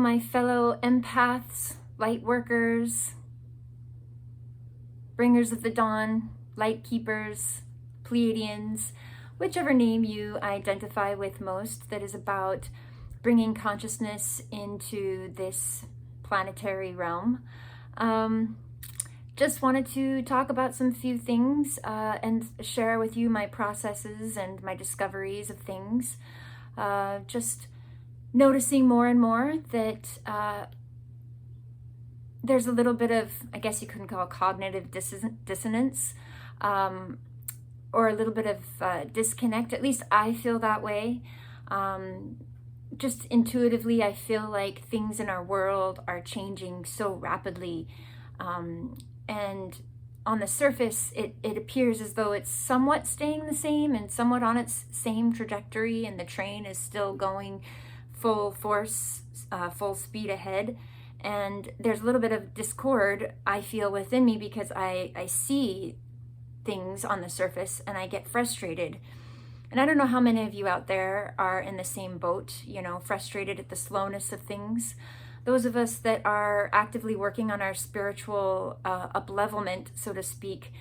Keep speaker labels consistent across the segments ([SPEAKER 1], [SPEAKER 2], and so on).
[SPEAKER 1] my fellow empaths, light workers, bringers of the dawn, light keepers, Pleiadians, whichever name you identify with most, that is about bringing consciousness into this planetary realm. Just wanted to talk about some few things and share with you my processes and my discoveries of things. Just noticing more and more that there's a little bit of, I guess you couldn't call it cognitive dissonance, or a little bit of disconnect. At least I feel that way. Just intuitively, I feel like things in our world are changing so rapidly. And on the surface, it appears as though it's somewhat staying the same and somewhat on its same trajectory, and the train is still going full force, full speed ahead. And there's a little bit of discord, I feel, within me, because I see things on the surface and I get frustrated. And I don't know how many of you out there are in the same boat, frustrated at the slowness of things. Those of us that are actively working on our spiritual up-levelment, so to speak,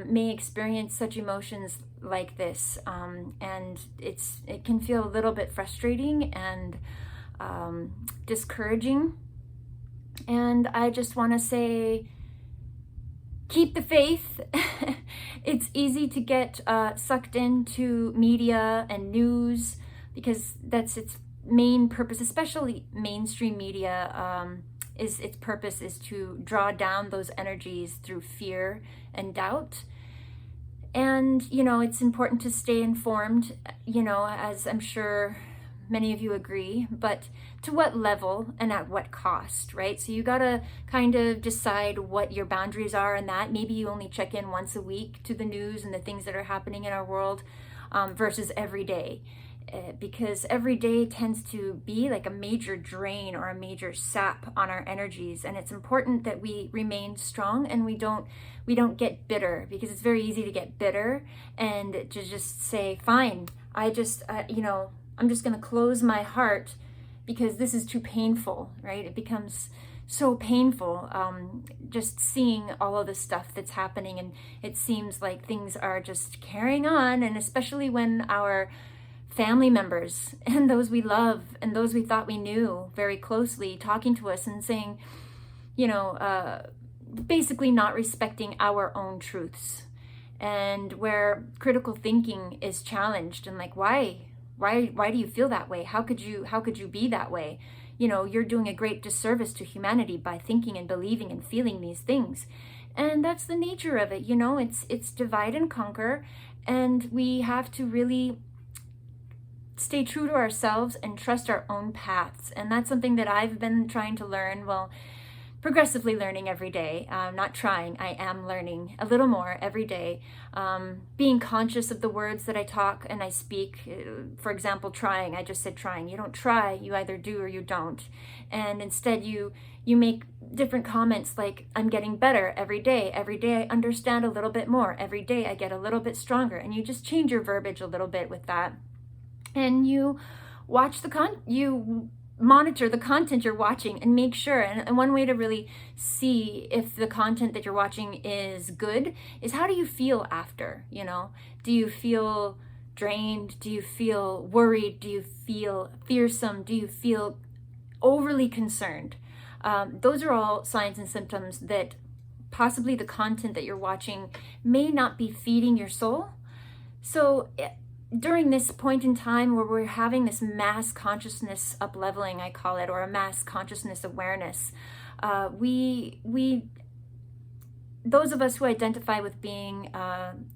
[SPEAKER 1] may experience such emotions like this. And it can feel a little bit frustrating and discouraging. And I just want to say, keep the faith. It's easy to get sucked into media and news, because that's its main purpose, especially mainstream media. Its purpose is to draw down those energies through fear and doubt. And, it's important to stay informed, as I'm sure many of you agree, but to what level and at what cost, right? So you gotta kind of decide what your boundaries are in that. Maybe you only check in once a week to the news and the things that are happening in our world versus every day. Because every day tends to be like a major drain or a major sap on our energies. And it's important that we remain strong and we don't get bitter, because it's very easy to get bitter and to just say, fine, I'm just going to close my heart because this is too painful, right? It becomes so painful just seeing all of the stuff that's happening. And it seems like things are just carrying on. And especially when our family members and those we love and those we thought we knew very closely talking to us and saying, basically not respecting our own truths, and where critical thinking is challenged, and like, why do you feel that way? How could you be that way? You're doing a great disservice to humanity by thinking and believing and feeling these things. And that's the nature of it. It's divide and conquer, and we have to really stay true to ourselves and trust our own paths. And that's something that I've been trying to learn, progressively learning every day. Not trying, I am learning a little more every day. Being conscious of the words that I talk and I speak. For example, trying, I just said trying. You don't try, you either do or you don't. And instead you make different comments like, I'm getting better every day. Every day I understand a little bit more. Every day I get a little bit stronger. And you just change your verbiage a little bit with that. And you watch you monitor the content you're watching and make sure. And one way to really see if the content that you're watching is good is, how do you feel after? Do you feel drained? Do you feel worried? Do you feel fearsome? Do you feel overly concerned? Those are all signs and symptoms that possibly the content that you're watching may not be feeding your soul. So during this point in time where we're having this mass consciousness up-leveling, I call it, or a mass consciousness awareness, those of us who identify with being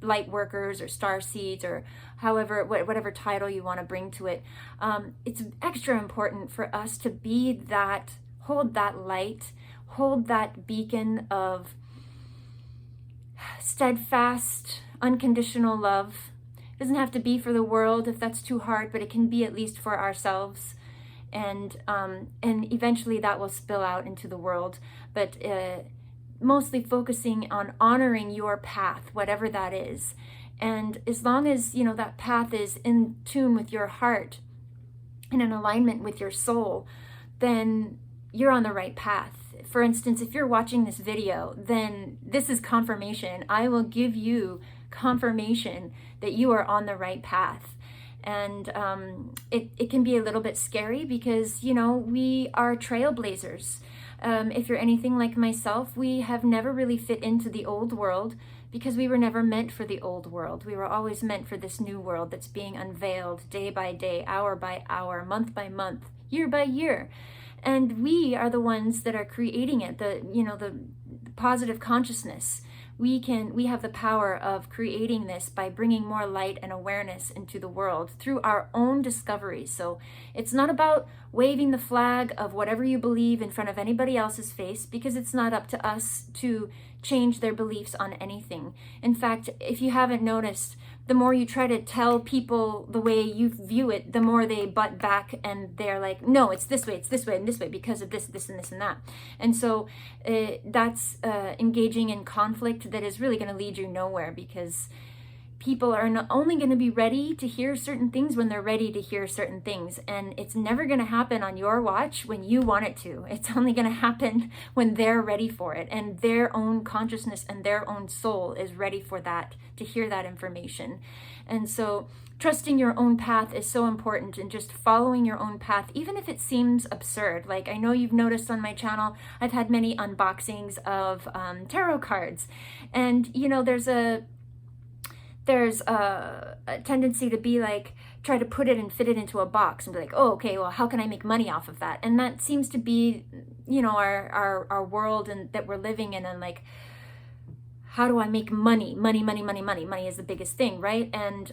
[SPEAKER 1] light workers or star seeds, or whatever title you want to bring to it, it's extra important for us to be that, hold that light, hold that beacon of steadfast, unconditional love. It doesn't have to be for the world if that's too hard, but it can be at least for ourselves. And eventually that will spill out into the world. But mostly focusing on honoring your path, whatever that is. And as long as, that path is in tune with your heart and in alignment with your soul, then you're on the right path. For instance, if you're watching this video, then this is confirmation. I will give you confirmation that you are on the right path. And it can be a little bit scary because, you know, we are trailblazers. If you're anything like myself, we have never really fit into the old world because we were never meant for the old world. We were always meant for this new world that's being unveiled day by day, hour by hour, month by month, year by year. And we are the ones that are creating it, the positive consciousness. We have the power of creating this by bringing more light and awareness into the world through our own discoveries. So it's not about waving the flag of whatever you believe in front of anybody else's face, because it's not up to us to change their beliefs on anything. In fact, if you haven't noticed, the more you try to tell people the way you view it, the more they butt back and they're like, no, it's this way, and this way because of this, this, and this, and that. And so that's engaging in conflict that is really going to lead you nowhere, because people are not only going to be ready to hear certain things when they're ready to hear certain things. And it's never going to happen on your watch when you want it to. It's only going to happen when they're ready for it, and their own consciousness and their own soul is ready for that, to hear that information. And so trusting your own path is so important, and just following your own path, even if it seems absurd. Like, I know you've noticed on my channel, I've had many unboxings of tarot cards. And, you know, there's a tendency to be like, try to put it and fit it into a box and be like, oh, okay, well, how can I make money off of that? And that seems to be, you know, our world and that we're living in, and like, how do I make money? Money is the biggest thing, right? And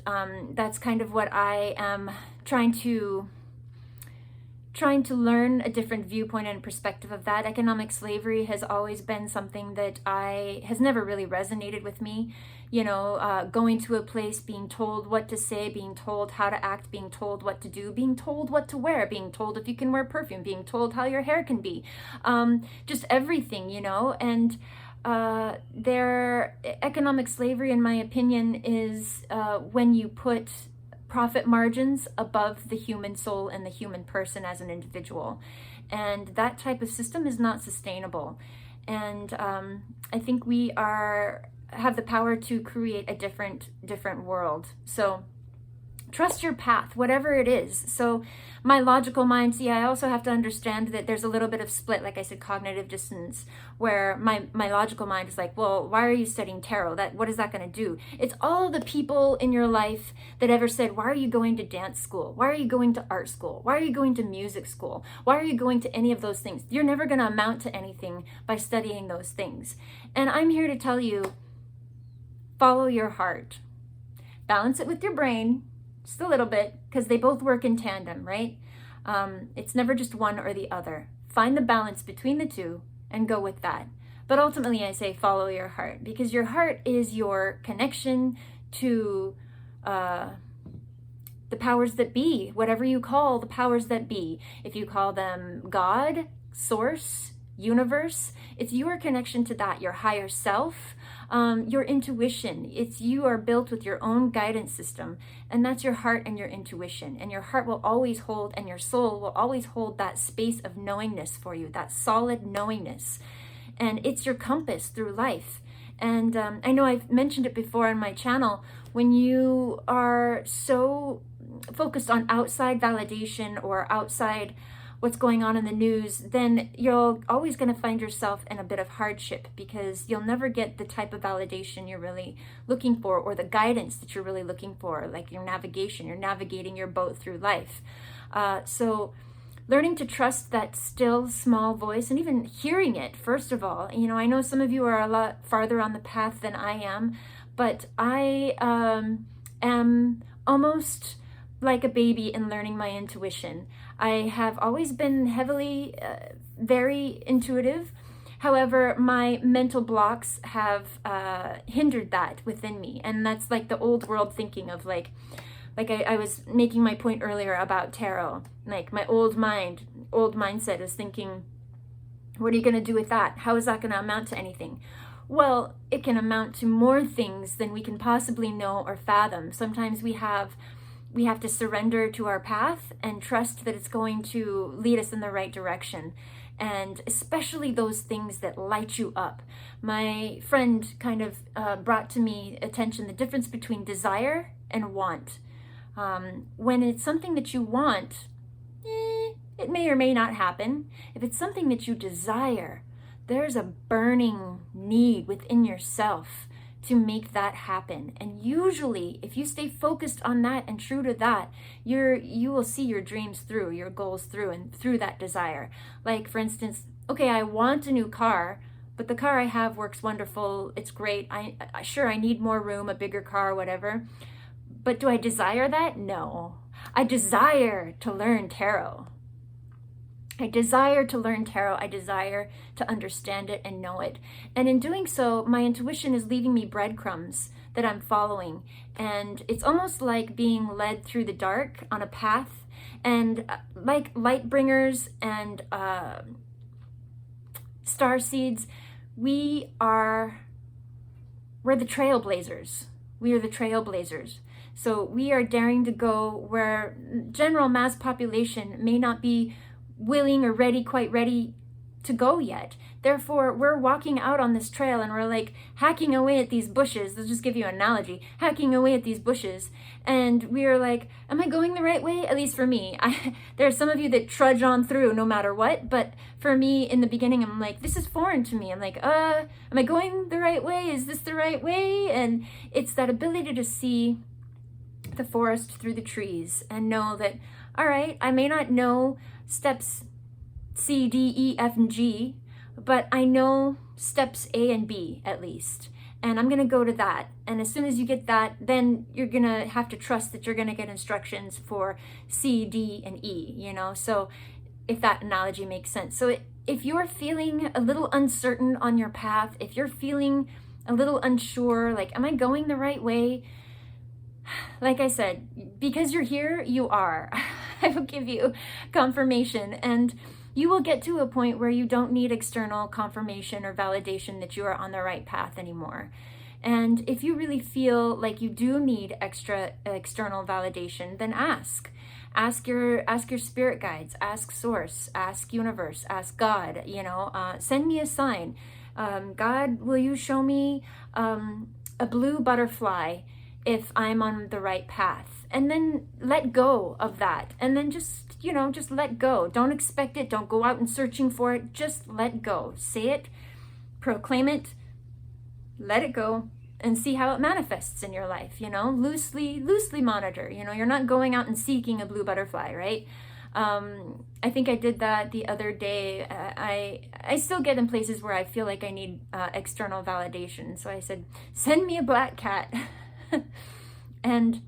[SPEAKER 1] that's kind of what I am trying to learn, a different viewpoint and perspective of that. Economic slavery has always been something that has never really resonated with me. You know, going to a place, being told what to say, being told how to act, being told what to do, being told what to wear, being told if you can wear perfume, being told how your hair can be, just everything, you know. And economic slavery, in my opinion, is when you put profit margins above the human soul and the human person as an individual. And that type of system is not sustainable. And I think we have the power to create a different world. So trust your path, whatever it is. So my logical mind, I also have to understand that there's a little bit of split, like I said, cognitive dissonance, where my logical mind is like, well, why are you studying tarot? What is that going to do? It's all the people in your life that ever said, why are you going to dance school? Why are you going to art school? Why are you going to music school? Why are you going to any of those things? You're never going to amount to anything by studying those things. And I'm here to tell you, follow your heart. Balance it with your brain, just a little bit, because they both work in tandem, right? It's never just one or the other. Find the balance between the two and go with that. But ultimately, I say follow your heart, because your heart is your connection to the powers that be, whatever you call the powers that be. If you call them God, source, universe, it's your connection to that, your higher self, your intuition. You are built with your own guidance system, and that's your heart and your intuition. And your heart will always hold, and your soul will always hold that space of knowingness for you, that solid knowingness. And it's your compass through life. And I know I've mentioned it before on my channel, when you are so focused on outside validation or outside what's going on in the news, then you're always going to find yourself in a bit of hardship, because you'll never get the type of validation you're really looking for, or the guidance that you're really looking for, like your navigation. You're navigating your boat through life. So learning to trust that still small voice, and even hearing it, first of all. You know, I know some of you are a lot farther on the path than I am, but I am almost like a baby in learning my intuition. I have always been heavily, very intuitive. However, my mental blocks have hindered that within me. And that's like the old world thinking of like I was making my point earlier about tarot. Like my old mindset is thinking, what are you going to do with that? How is that going to amount to anything? Well, it can amount to more things than we can possibly know or fathom. Sometimes we have we have to surrender to our path and trust that it's going to lead us in the right direction. And especially those things that light you up. My friend kind of brought to me attention the difference between desire and want. When it's something that you want, it may or may not happen. If it's something that you desire, there's a burning need within yourself to make that happen. And usually, if you stay focused on that and true to that, you will see your dreams through, your goals through, and through that desire. Like, for instance, okay, I want a new car, but the car I have works wonderful. It's great. I need more room, a bigger car, whatever. But do I desire that? No. I desire to learn tarot. I desire to learn tarot. I desire to understand it and know it. And in doing so, my intuition is leaving me breadcrumbs that I'm following. And it's almost like being led through the dark on a path. And like light bringers and star seeds, we're the trailblazers. We are the trailblazers. So we are daring to go where general mass population may not be willing or quite ready to go yet. Therefore, we're walking out on this trail and we're like hacking away at these bushes. Let's just give you an analogy. Hacking away at these bushes. And we are like, am I going the right way? At least for me. There are some of you that trudge on through no matter what. But for me, in the beginning, I'm like, this is foreign to me. I'm like, am I going the right way? Is this the right way? And it's that ability to see the forest through the trees and know that, all right, I may not know steps C, D, E, F, and G, but I know steps A and B at least. And I'm going to go to that. And as soon as you get that, then you're going to have to trust that you're going to get instructions for C, D, and E, you know? So if that analogy makes sense. So if you're feeling a little uncertain on your path, if you're feeling a little unsure, like, am I going the right way? Like I said, because you're here, you are. I will give you confirmation, and you will get to a point where you don't need external confirmation or validation that you are on the right path anymore. And if you really feel like you do need external validation, then ask. Ask your spirit guides, ask source, ask universe, ask God, send me a sign. God, will you show me a blue butterfly if I'm on the right path? And then let go of that. And then just let go. Don't expect it. Don't go out and searching for it. Just let go. Say it, proclaim it, let it go, and see how it manifests in your life. Loosely monitor. You're not going out and seeking a blue butterfly, right? I think I did that the other day. I still get in places where I feel like I need external validation. So I said, send me a black cat. And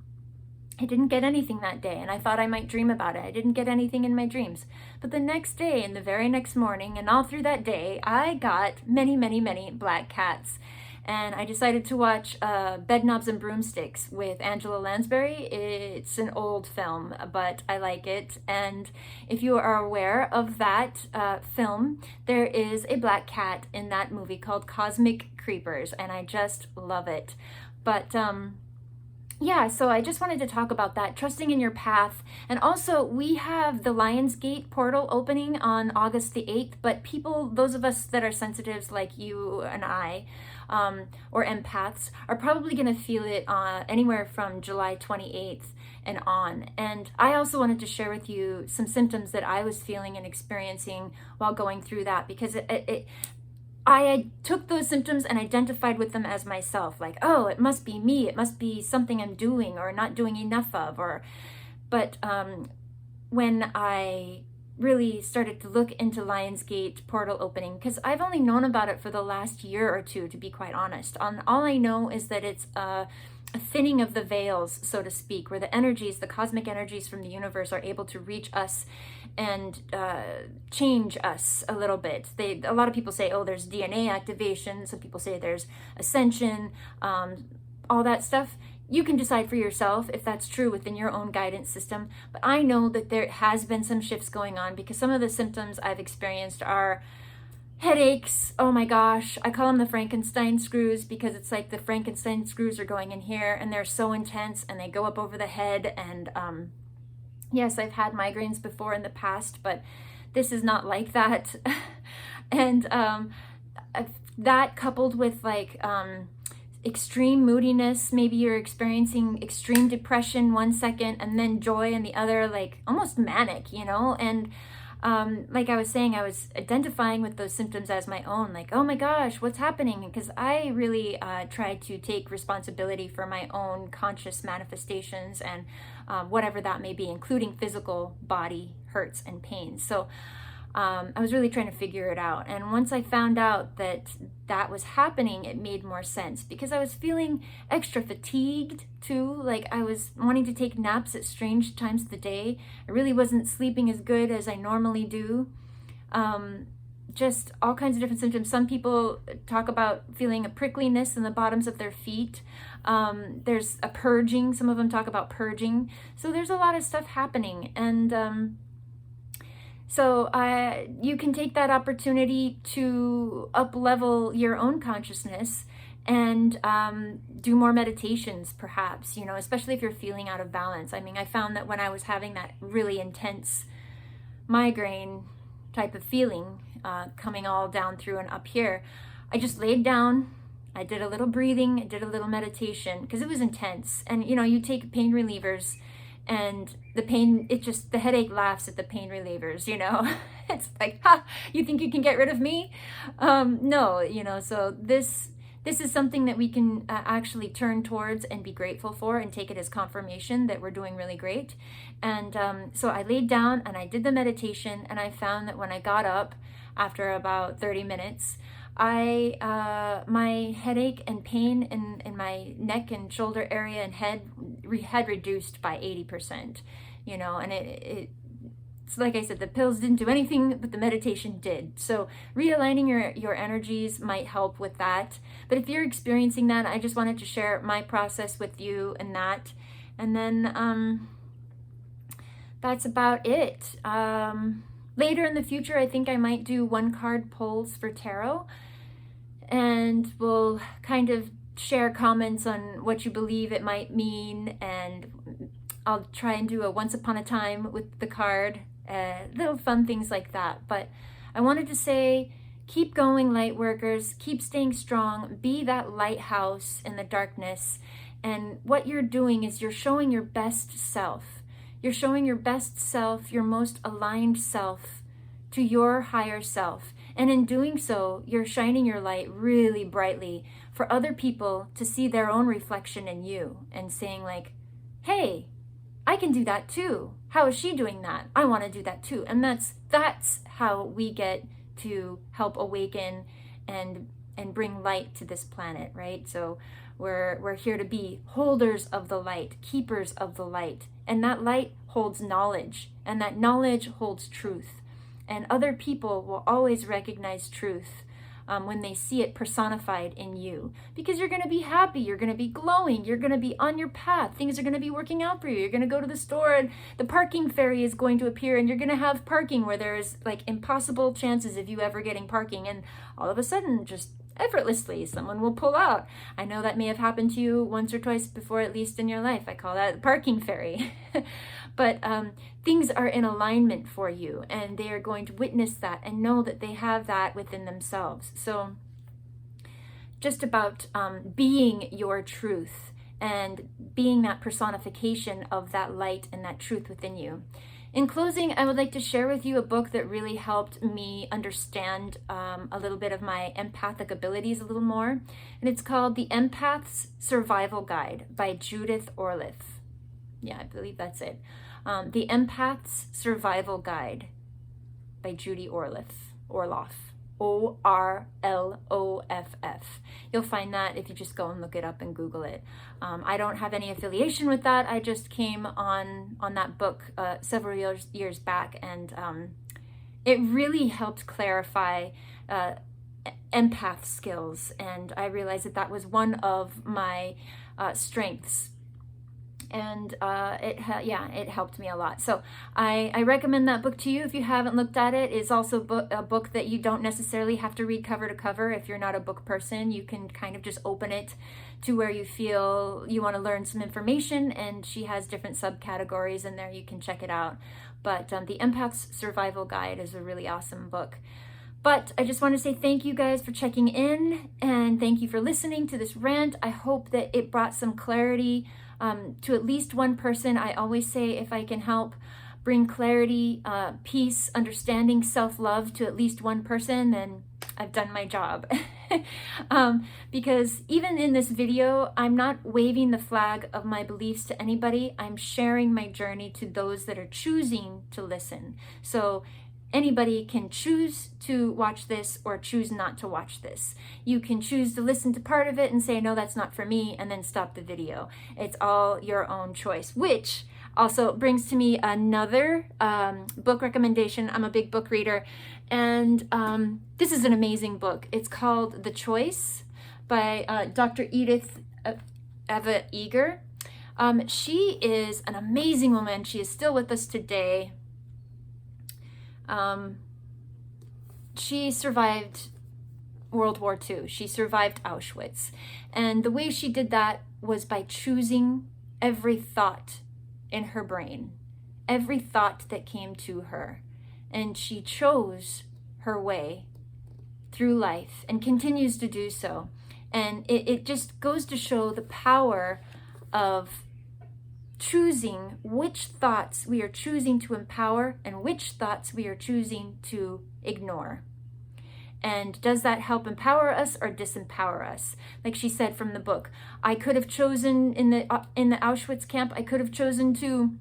[SPEAKER 1] I didn't get anything that day, and I thought I might dream about it. I didn't get anything in my dreams. But the next day and the very next morning and all through that day, I got many, many, many black cats. And I decided to watch Bedknobs and Broomsticks with Angela Lansbury. It's an old film, but I like it. And if you are aware of that film, there is a black cat in that movie called Cosmic Creepers, and I just love it. But yeah, so I just wanted to talk about that, trusting in your path. And also, we have the Lionsgate portal opening on August the 8th, but those of us that are sensitives like you and I, or empaths, are probably going to feel it anywhere from July 28th and on. And I also wanted to share with you some symptoms that I was feeling and experiencing while going through that, because I took those symptoms and identified with them as myself, like, oh, it must be me, it must be something I'm doing or not doing enough of, but when I really started to look into Lionsgate portal opening, because I've only known about it for the last year or two, to be quite honest. All I know is that it's a thinning of the veils, so to speak, where the cosmic energies from the universe are able to reach us and change us a little bit. A lot of people say, oh, there's DNA activation. Some people say there's ascension, all that stuff. You can decide for yourself if that's true within your own guidance system. But I know that there has been some shifts going on, because some of the symptoms I've experienced are Headaches, oh my gosh, I call them the Frankenstein screws because it's like the Frankenstein screws are going in here and they're so intense and they go up over the head. And yes, I've had migraines before in the past, but this is not like that. And that coupled with like extreme moodiness, maybe you're experiencing extreme depression one second and then joy in the other, like almost manic, you know? And like I was saying, I was identifying with those symptoms as my own, like, oh my gosh, what's happening? Because I really tried to take responsibility for my own conscious manifestations and whatever that may be, including physical body hurts and pains. So I was really trying to figure it out. And once I found out that that was happening, it made more sense because I was feeling extra fatigued too. Like I was wanting to take naps at strange times of the day. I really wasn't sleeping as good as I normally do. Just all kinds of different symptoms. Some people talk about feeling a prickliness in the bottoms of their feet. There's a purging. Some of them talk about purging. So there's a lot of stuff happening. And so you can take that opportunity to up-level your own consciousness and do more meditations, perhaps, you know, especially if you're feeling out of balance. I mean, I found that when I was having that really intense migraine type of feeling coming all down through and up here, I just laid down. I did a little breathing, I did a little meditation because it was intense. And, you know, you take pain relievers and the pain, the headache laughs at the pain relievers, you know. It's like, ha, you think you can get rid of me? No, you know, so this is something that we can actually turn towards and be grateful for and take it as confirmation that we're doing really great. And so I laid down and I did the meditation, and I found that when I got up after about 30 minutes, my headache and pain in my neck and shoulder area and head had reduced by 80%, you know. And it's like I said, the pills didn't do anything, but the meditation did. So realigning your energies might help with that. But if you're experiencing that, I just wanted to share my process with you and that. And then that's about it. Later in the future, I think I might do one card pulls for tarot. And we'll kind of share comments on what you believe it might mean. And I'll try and do a once upon a time with the card. Little fun things like that. But I wanted to say, keep going, light workers. Keep staying strong. Be that lighthouse in the darkness. And what you're doing is you're showing your best self. You're showing your best self, your most aligned self, to your higher self. And in doing so, you're shining your light really brightly for other people to see their own reflection in you and saying like, hey, I can do that too. How is she doing that? I want to do that too. And that's how we get to help awaken and bring light to this planet, right? So we're here to be holders of the light, keepers of the light. And that light holds knowledge, and that knowledge holds truth. And other people will always recognize truth when they see it personified in you. Because you're going to be happy, you're going to be glowing, you're going to be on your path, things are going to be working out for you. You're going to go to the store and the parking fairy is going to appear, and you're going to have parking where there's like impossible chances of you ever getting parking. And all of a sudden, just effortlessly, someone will pull out. I know that may have happened to you once or twice before, at least in your life. I call that the parking fairy. But things are in alignment for you, and they are going to witness that and know that they have that within themselves. So just about being your truth and being that personification of that light and that truth within you. In closing, I would like to share with you a book that really helped me understand a little bit of my empathic abilities a little more. And it's called The Empath's Survival Guide by Judith Orloff. Yeah, I believe that's it. The Empath's Survival Guide by Judy Orloff. Orloff. You'll find that if you just go and look it up and Google it. I don't have any affiliation with that. I just came on that book several years back, and it really helped clarify empath skills, and I realized that was one of my strengths. And it helped me a lot. So I recommend that book to you if you haven't looked at it. It's also a book that you don't necessarily have to read cover to cover. If you're not a book person, you can kind of just open it to where you feel you want to learn some information, and she has different subcategories in there. You can check it out. But The Empath's Survival Guide is a really awesome book. But I just want to say thank you guys for checking in, and thank you for listening to this rant. I hope that it brought some clarity to at least one person. I always say if I can help bring clarity, peace, understanding, self-love to at least one person, then I've done my job. Because even in this video, I'm not waving the flag of my beliefs to anybody. I'm sharing my journey to those that are choosing to listen. So anybody can choose to watch this or choose not to watch this. You can choose to listen to part of it and say, no, that's not for me, and then stop the video. It's all your own choice, which also brings to me another book recommendation. I'm a big book reader, and this is an amazing book. It's called The Choice by Dr. Edith Eva Eger. She is an amazing woman. She is still with us today. She survived World War II. She survived Auschwitz. And the way she did that was by choosing every thought in her brain, every thought that came to her. And she chose her way through life and continues to do so. And it just goes to show the power of choosing which thoughts we are choosing to empower and which thoughts we are choosing to ignore. And does that help empower us or disempower us? Like she said from the book, I could have chosen in the Auschwitz camp, I could have chosen to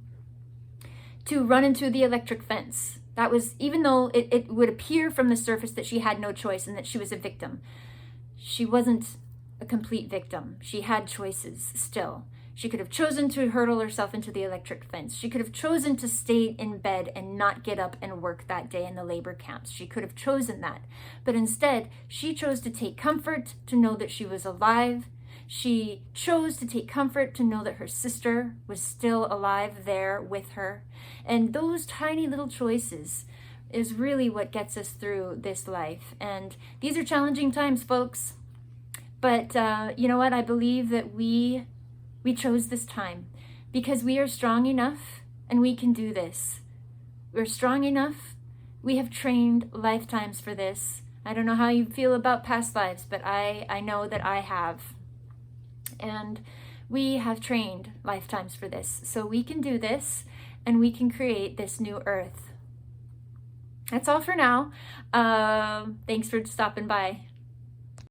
[SPEAKER 1] run into the electric fence. That was, even though it would appear from the surface that she had no choice and that she was a victim, she wasn't a complete victim. She had choices still. She could have chosen to hurl herself into the electric fence. She could have chosen to stay in bed and not get up and work that day in the labor camps. She could have chosen that. But instead, she chose to take comfort to know that she was alive. She chose to take comfort to know that her sister was still alive there with her. And those tiny little choices is really what gets us through this life. And these are challenging times, folks. But you know what? I believe that we chose this time because we are strong enough and we can do this. We're strong enough. We have trained lifetimes for this. I don't know how you feel about past lives, but I know that I have. And we have trained lifetimes for this. So we can do this and we can create this new earth. That's all for now. Thanks for stopping by.